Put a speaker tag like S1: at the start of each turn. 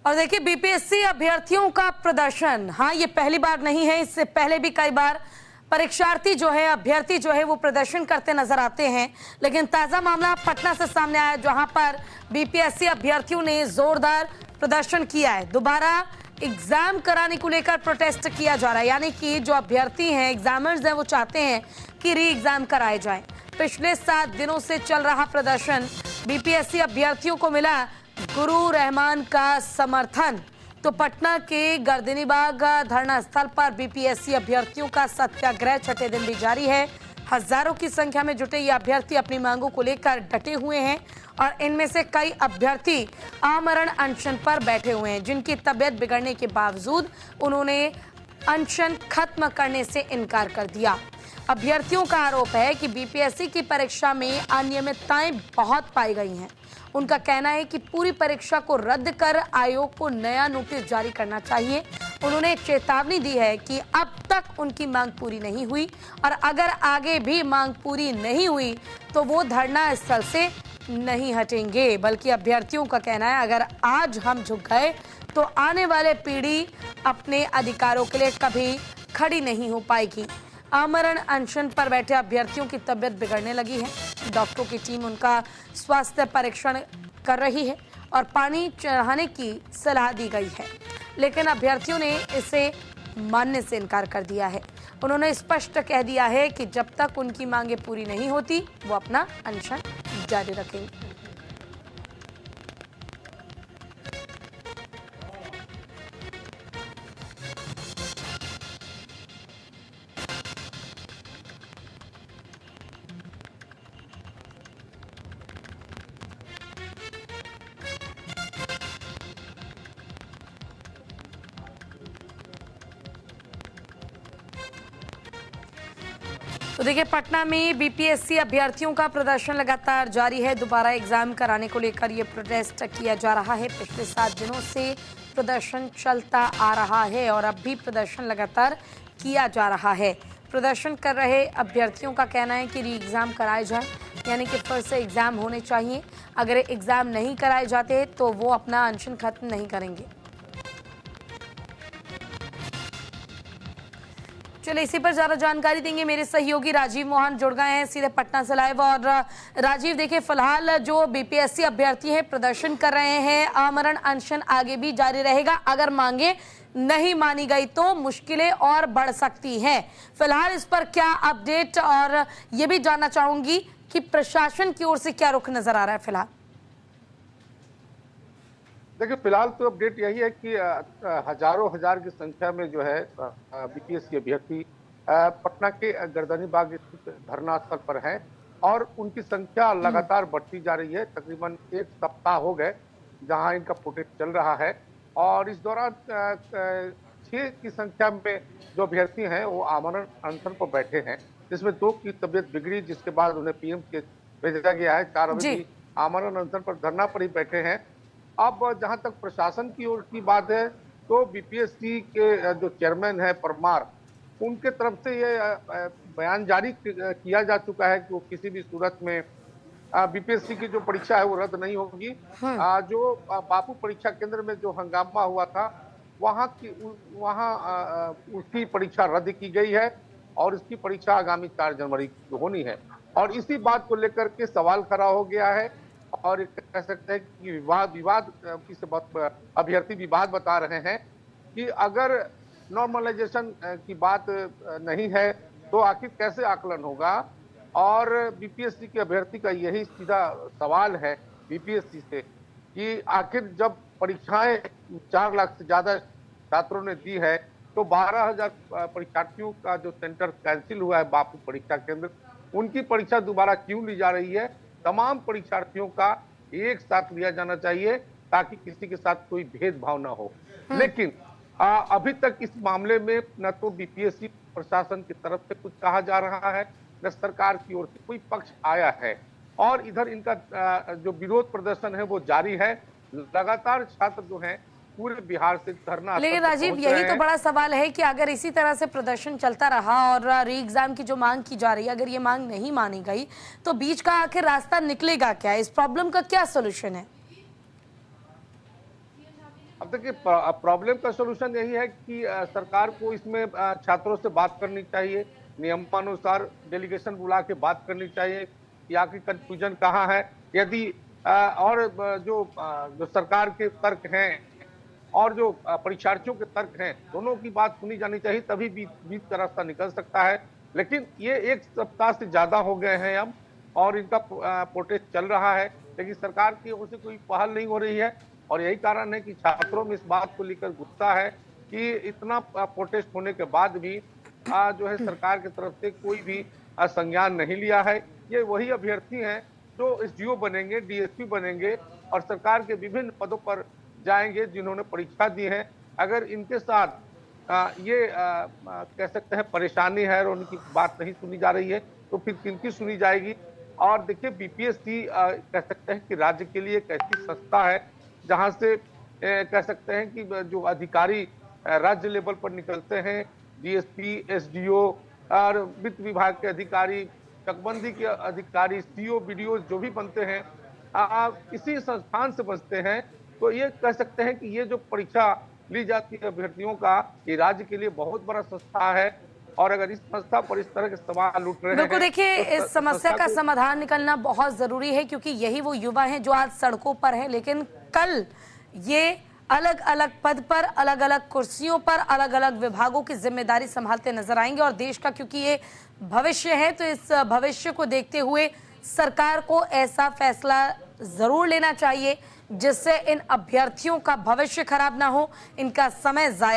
S1: और देखिए बीपीएससी अभ्यर्थियों का प्रदर्शन, हाँ ये पहली बार नहीं है, इससे पहले भी कई बार परीक्षार्थी जो है, अभ्यर्थी जो है वो प्रदर्शन करते नजर आते हैं। लेकिन ताजा मामला पटना से सामने आया जहां पर बीपीएससी अभ्यर्थियों ने जोरदार प्रदर्शन किया है। दोबारा एग्जाम कराने को लेकर प्रोटेस्ट किया जा रहा है, यानी कि जो अभ्यर्थी हैं, एग्जामर्स हैं, वो चाहते हैं कि री एग्जाम कराए जाए। पिछले 7 दिनों से चल रहा प्रदर्शन, बीपीएससी अभ्यर्थियों को मिला गुरु रहमान का समर्थन। तो पटना के गर्दनीबाग धरना स्थल पर बीपीएससी अभ्यर्थियों का सत्याग्रह छठे दिन भी जारी है। हजारों की संख्या में जुटे ये अभ्यर्थी अपनी मांगों को लेकर डटे हुए हैं और इनमें से कई अभ्यर्थी आमरण अनशन पर बैठे हुए हैं, जिनकी तबीयत बिगड़ने के बावजूद उन्होंने अनशन खत्म करने से इनकार कर दिया। अभ्यर्थियों का आरोप है कि बीपीएससी की परीक्षा में अनियमितताएं बहुत पाई गई हैं। उनका कहना है कि पूरी परीक्षा को रद्द कर आयोग को नया नोटिस जारी करना चाहिए। उन्होंने चेतावनी दी है कि अब तक उनकी मांग पूरी नहीं हुई और अगर आगे भी मांग पूरी नहीं हुई तो वो धरना स्थल से नहीं हटेंगे। बल्कि अभ्यर्थियों का कहना है अगर आज हम झुक गए तो आने वाले पीढ़ी अपने अधिकारों के लिए कभी खड़ी नहीं हो पाएगी। आमरण अनशन पर बैठे अभ्यर्थियों की तबीयत बिगड़ने लगी है। डॉक्टरों की टीम उनका स्वास्थ्य परीक्षण कर रही है और पानी चढ़ाने की सलाह दी गई है, लेकिन अभ्यर्थियों ने इसे मानने से इनकार कर दिया है। उन्होंने स्पष्ट कह दिया है कि जब तक उनकी मांगे पूरी नहीं होती वो अपना अनशन जारी रखेंगे। तो देखिए पटना में बीपीएससी अभ्यर्थियों का प्रदर्शन लगातार जारी है। दोबारा एग्जाम कराने को लेकर ये प्रोटेस्ट किया जा रहा है। पिछले 7 दिनों से प्रदर्शन चलता आ रहा है और अब भी प्रदर्शन लगातार किया जा रहा है। प्रदर्शन कर रहे अभ्यर्थियों का कहना है कि री एग्ज़ाम कराए जाए, यानी कि फिर से एग्ज़ाम होने चाहिए। अगर एग्ज़ाम नहीं कराए जाते तो वो अपना अनशन खत्म नहीं करेंगे। चलिए इसी पर ज़्यादा जानकारी देंगे मेरे सहयोगी राजीव मोहन जुड़ गए हैं सीधे पटना से लाइव। और राजीव, देखिए फिलहाल जो बीपीएससी अभ्यर्थी हैं प्रदर्शन कर रहे हैं, आमरण अनशन आगे भी जारी रहेगा। अगर मांगे नहीं मानी गई तो मुश्किलें और बढ़ सकती हैं। फिलहाल इस पर क्या अपडेट, और ये भी जानना चाहूंगी कि प्रशासन की ओर से क्या रुख नजर आ रहा है फिलहाल।
S2: देखिए फिलहाल तो अपडेट यही है कि हजारों हजार की संख्या में जो है बीपीएससी अभ्यर्थी पटना के गर्दनीबाग स्थित धरना स्थल पर हैं और उनकी संख्या लगातार बढ़ती जा रही है। तकरीबन 1 सप्ताह हो गए जहां इनका प्रोटेस्ट चल रहा है और इस दौरान 6 की संख्या में जो अभ्यर्थी हैं वो आमरण अनशन पर बैठे हैं, जिसमें 2 की तबीयत बिगड़ी, जिसके बाद उन्हें पीएमसीएच भेजा गया है। 4 अभी भी आमरण अनशन पर धरना पर ही बैठे हैं। अब जहां तक प्रशासन की ओर की बात है तो बीपीएससी के जो चेयरमैन है परमार, उनके तरफ से ये बयान जारी किया जा चुका है कि वो किसी भी सूरत में बीपीएससी की जो परीक्षा है वो रद्द नहीं होगी। जो बापू परीक्षा केंद्र में जो हंगामा हुआ था वहां उसकी परीक्षा रद्द की गई है और इसकी परीक्षा आगामी 4 जनवरी को होनी है। और इसी बात को लेकर के सवाल खड़ा हो गया है और कह सकते हैं कि विवाद की अभ्यर्थी विवाद बता रहे हैं कि अगर नॉर्मलाइजेशन की बात नहीं है तो आखिर कैसे आकलन होगा। और बीपीएससी के अभ्यर्थी का यही सीधा सवाल है बीपीएससी से कि आखिर जब परीक्षाएं 4 लाख से ज्यादा छात्रों ने दी है तो 12,000 परीक्षार्थियों का जो सेंटर कैंसिल हुआ है बापू परीक्षा केंद्र, उनकी परीक्षा दोबारा क्यों ली जा रही है। तमाम परीक्षार्थियों का एक साथ लिया जाना चाहिए ताकि किसी के साथ कोई भेदभाव ना हो। लेकिन अभी तक इस मामले में न तो बीपीएससी प्रशासन की तरफ से कुछ कहा जा रहा है, न सरकार की ओर से कोई पक्ष आया है और इधर इनका जो विरोध प्रदर्शन है वो जारी है। लगातार छात्र जो हैं पूरे बिहार से धरना।
S1: लेकिन राजीव, यही तो बड़ा सवाल है कि अगर इसी तरह से प्रदर्शन चलता रहा और री एग्जाम की जो मांग की जा रही है, अगर ये मांग नहीं मानी गई तो बीच का आखिर रास्ता निकलेगा क्या? इस प्रॉब्लम का क्या सोल्यूशन है?
S2: अब देखिए, प्रॉब्लम का सलूशन यही है कि सरकार को इसमें छात्रों से बात करनी चाहिए, नियमानुसार डेलीगेशन बुला के बात करनी चाहिए कि आखिर कंफ्यूजन कहाँ है। यदि जो सरकार के तर्क हैं और जो परीक्षार्थियों के तर्क हैं, दोनों की बात सुनी जानी चाहिए, तभी बीच का रास्ता निकल सकता है। लेकिन ये एक सप्ताह से ज्यादा हो गए हैं अब, और इनका प्रोटेस्ट चल रहा है, लेकिन सरकार की ओर से कोई पहल नहीं हो रही है। और यही कारण है कि छात्रों में इस बात को लेकर गुस्सा है कि इतना प्रोटेस्ट होने के बाद भी जो है सरकार की तरफ से कोई भी संज्ञान नहीं लिया है। ये वही अभ्यर्थी हैं जो एसडीओ बनेंगे, डीएसपी बनेंगे और सरकार के विभिन्न पदों पर जाएंगे, जिन्होंने परीक्षा दी है। अगर इनके साथ ये कह सकते हैं परेशानी है और उनकी बात नहीं सुनी जा रही है, तो फिर किनकी सुनी जाएगी। और देखिए, बीपीएससी कह सकते हैं कि राज्य के लिए एक ऐसी संस्था है जहां से कह सकते हैं कि जो अधिकारी राज्य लेवल पर निकलते हैं, डीएसपी, एसडीओ और वित्त विभाग के अधिकारी, चकबंदी के अधिकारी, सीओ, बीडीओ जो भी बनते हैं इसी संस्थान से बचते हैं। तो ये कह सकते हैं कि ये जो परीक्षा ली जाती है अभ्यर्थियों का, ये राज्य के लिए बहुत बड़ा संस्था है। और अगर इस संस्था पर इस तरह के सवाल उठ रहे हैं,
S1: बिल्कुल, देखिए
S2: तो
S1: इस समस्या का समाधान निकलना बहुत जरूरी है, क्योंकि यही वो युवा हैं जो आज सड़कों पर हैं, लेकिन कल ये अलग अलग पद पर, अलग अलग कुर्सियों पर, अलग अलग विभागों की जिम्मेदारी संभालते नजर आएंगे। और देश का क्योंकि ये भविष्य है, तो इस भविष्य को देखते हुए सरकार को ऐसा फैसला जरूर लेना चाहिए जिससे इन अभ्यर्थियों का भविष्य खराब ना हो, इनका समय जाया